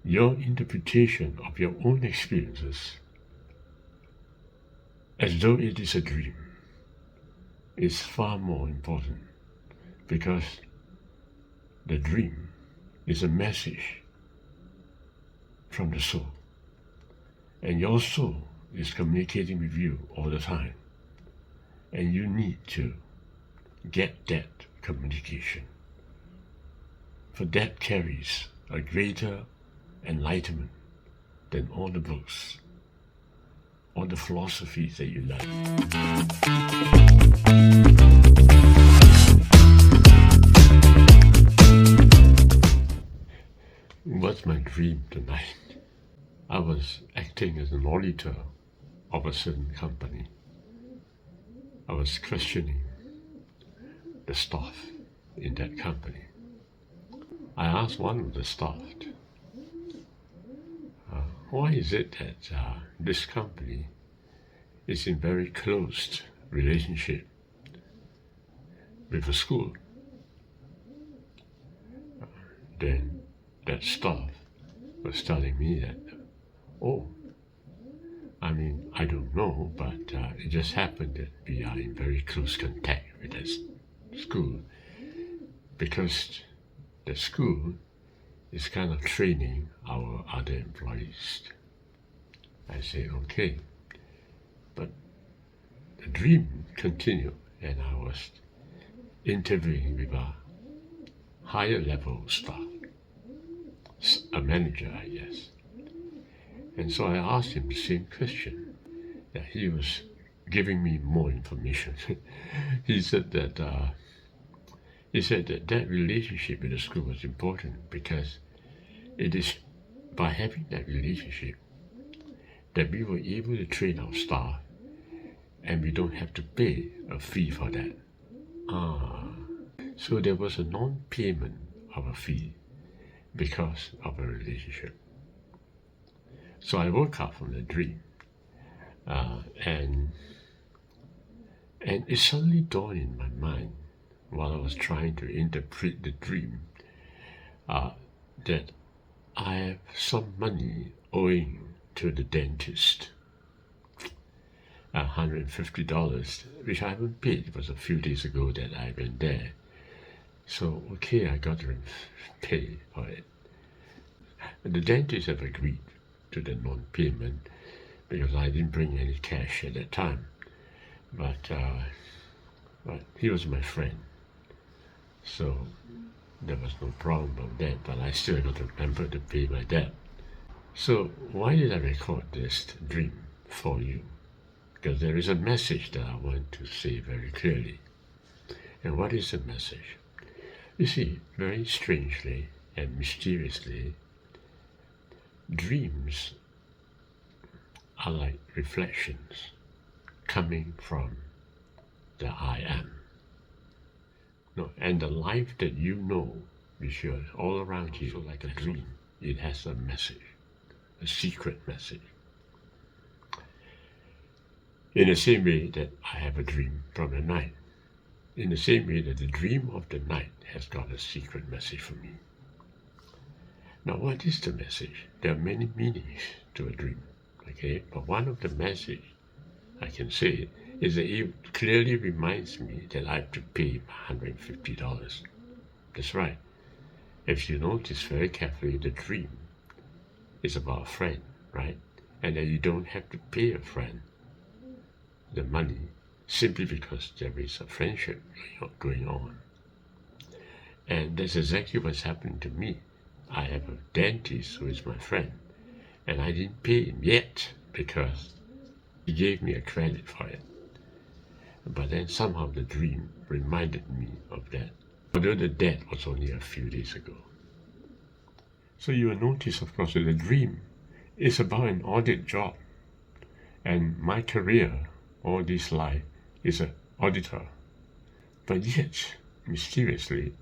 your interpretation of your own experiences as though it is a dream is far more important, because the dream is a message from the soul, and your soul is communicating with you all the time, and you need to get that communication, for that carries a greater enlightenment than all the books, all the philosophies that you like. What's my dream tonight? I was acting as an auditor of a certain company. I was questioning the staff in that company. I asked one of the staff, why is it that this company is in very close relationship with a school? Then that staff was telling me that, I don't know, but it just happened that we are in very close contact with that school, because the school is kind of training our other employees. I say, okay. But the dream continued, and I was interviewing with a higher level staff, a manager, I guess. And so I asked him the same question, that he was giving me more information. He said that that relationship with the school was important, because it is by having that relationship that we were able to train our staff, and we don't have to pay a fee for that. So there was a non-payment of a fee because of a relationship. So I woke up from the dream, and it suddenly dawned in my mind, while I was trying to interpret the dream, that I have some money owing to the dentist, $150, which I haven't paid. It was a few days ago that I went there. So, okay, I got to pay for it. And the dentist have agreed to the non-payment, because I didn't bring any cash at that time. But he was my friend, so there was no problem of that, but I still got to remember to pay my debt. So why did I record this dream for you? Because there is a message that I want to say very clearly. And what is the message? You see, very strangely and mysteriously, dreams are like reflections coming from the I am. No, and the life that you know, which is all around you, so like a dream, it has a message, a secret message. In the same way that I have a dream from the night, in the same way that the dream of the night has got a secret message for me. Now, what is the message? There are many meanings to a dream, okay? But one of the messages I can say is that it clearly reminds me that I have to pay $150. That's right. If you notice very carefully, the dream is about a friend, right? And that you don't have to pay a friend the money simply because there is a friendship going on. And that's exactly what's happening to me. I have a dentist who is my friend, and I didn't pay him yet because he gave me a credit for it. But then somehow the dream reminded me of that, although the debt was only a few days ago. So you will notice, of course, that the dream is about an audit job. And my career, all this life, is an auditor. But yet, mysteriously,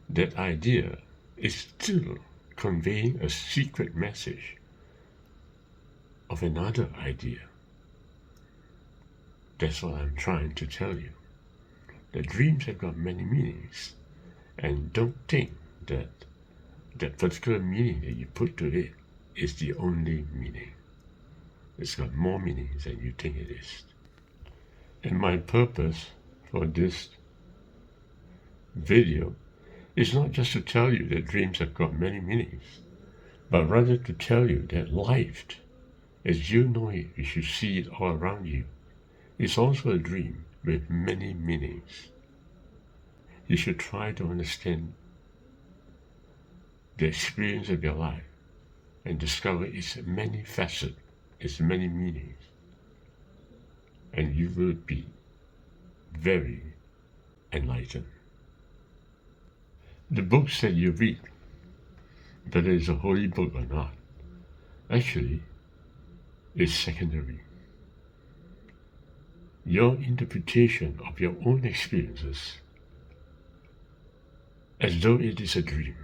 that idea is still conveying a secret message of another idea. That's what I'm trying to tell you. The dreams have got many meanings, and don't think that that particular meaning that you put to it is the only meaning. It's got more meanings than you think it is. And my purpose for this video is not just to tell you that dreams have got many meanings, but rather to tell you that life, as you know it, you should see it all around you, is also a dream with many meanings. You should try to understand the experience of your life and discover its many facets, its many meanings, and you will be very enlightened. The books that you read, whether it's a holy book or not, actually is secondary. Your interpretation of your own experiences, as though it is a dream,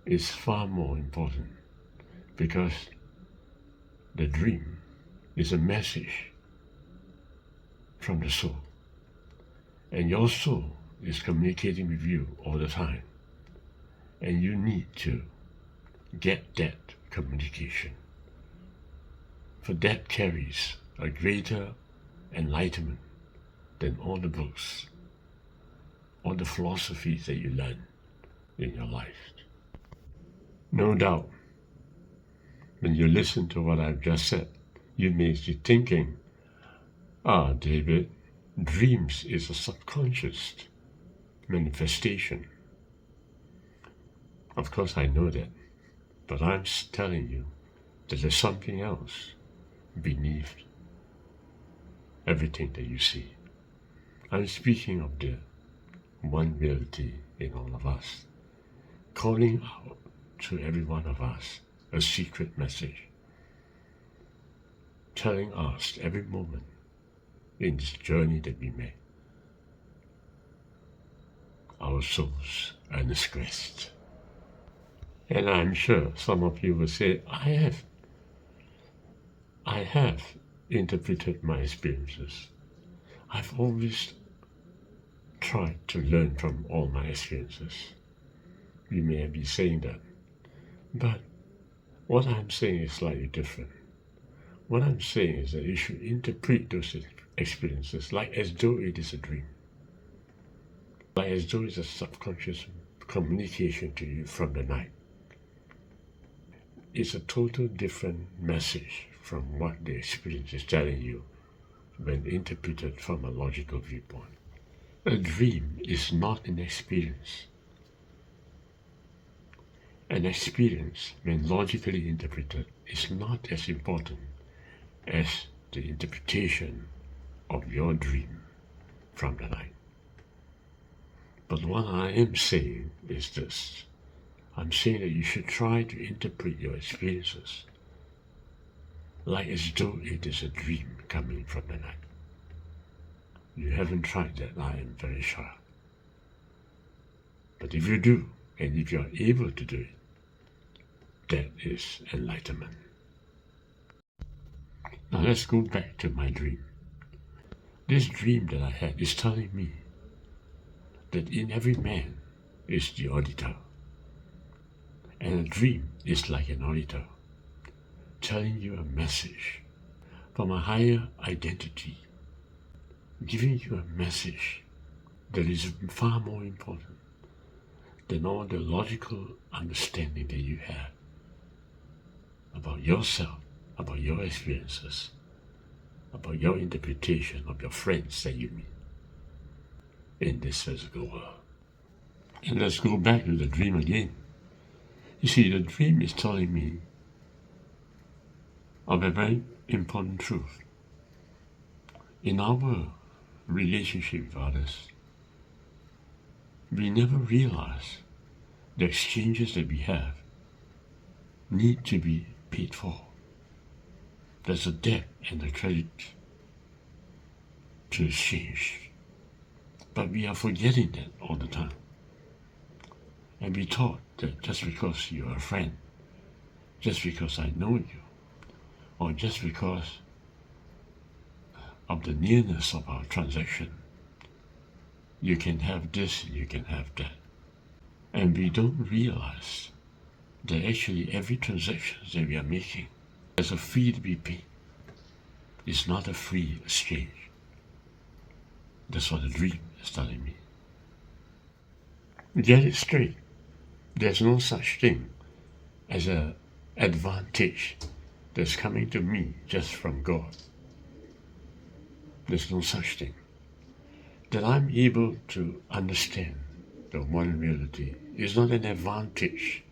is far more important, because the dream is a message from the soul, and your soul is communicating with you all the time, and you need to get that communication, for that carries a greater enlightenment than all the books, all the philosophies that you learn in your life. No doubt, when you listen to what I've just said, you may be thinking, David, dreams is a subconscious manifestation. Of course I know that, but I'm telling you that there's something else beneath everything that you see. I'm speaking of the one reality in all of us, calling out to every one of us a secret message, telling us every moment in this journey that we make, our soul's earnest quest. And I'm sure some of you will say, I have interpreted my experiences. I've always tried to learn from all my experiences. You may be saying that, but what I'm saying is slightly different. What I'm saying is that you should interpret those experiences like as though it is a dream, like as though it's a subconscious communication to you from the night. It's a total different message from what the experience is telling you when interpreted from a logical viewpoint. A dream is not an experience. An experience, when logically interpreted, is not as important as the interpretation of your dream from the night. But what I am saying is this. I'm saying that you should try to interpret your experiences like as though it is a dream coming from the night. You haven't tried that, I am very sure. But if you do, and if you are able to do it, that is enlightenment. Now let's go back to my dream. This dream that I had is telling me that in every man is the auditor. And a dream is like an auditor, telling you a message from a higher identity, giving you a message that is far more important than all the logical understanding that you have about yourself, about your experiences, about your interpretation of your friends that you meet in this physical world. And let's go back to the dream again. You see, the dream is telling me of a very important truth. In our relationship with others, we never realize the exchanges that we have need to be paid for. There's a debt and a credit to exchange. But we are forgetting that all the time. And we thought that just because you're a friend, just because I know you, or just because of the nearness of our transaction, you can have this and you can have that. And we don't realize that actually every transaction that we are making, there's a fee to be paid. It's not a free exchange. That's what the dream is telling me. Get it straight. There's no such thing as an advantage that's coming to me just from God. There's no such thing. That I'm able to understand the one reality is not an advantage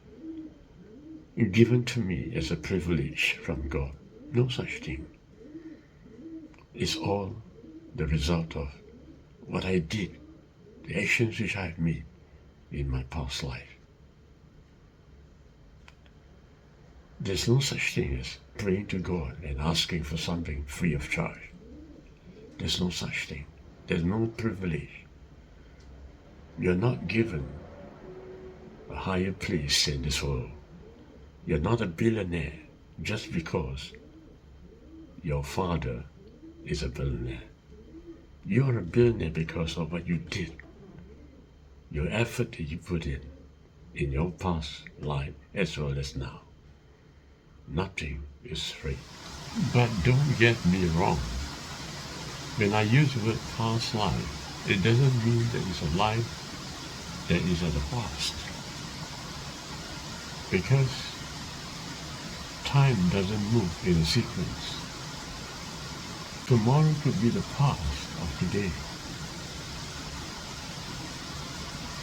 given to me as a privilege from God. No such thing. It's all the result of what I did, the actions which I've made in my past life. There's no such thing as praying to God and asking for something free of charge. There's no such thing. There's no privilege. You're not given a higher place in this world. You're not a billionaire just because your father is a billionaire. You're a billionaire because of what you did, your effort that you put in your past life as well as now. Nothing is free. But don't get me wrong. When I use the word past life, it doesn't mean that it's a life that is of the past. Because time doesn't move in a sequence. Tomorrow could be the past of today.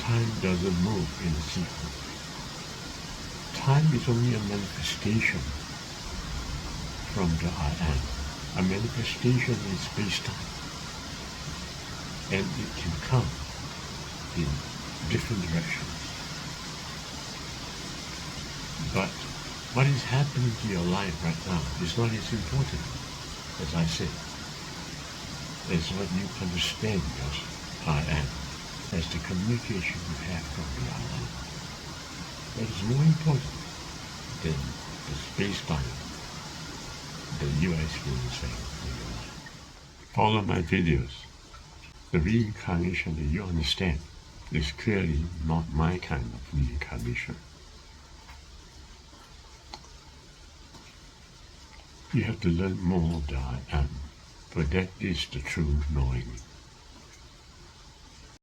Time doesn't move in a sequence. Time is only a manifestation from the I am. A manifestation in space-time. And it can come in different directions. But what is happening to your life right now is not as important, as I said, as what you understand as I am, as the communication you have from the I am. That is more important than the space-time that you are experiencing in your life. Follow my videos. The reincarnation that you understand is clearly not my kind of reincarnation. You have to learn more of the I am, for that is the true knowing.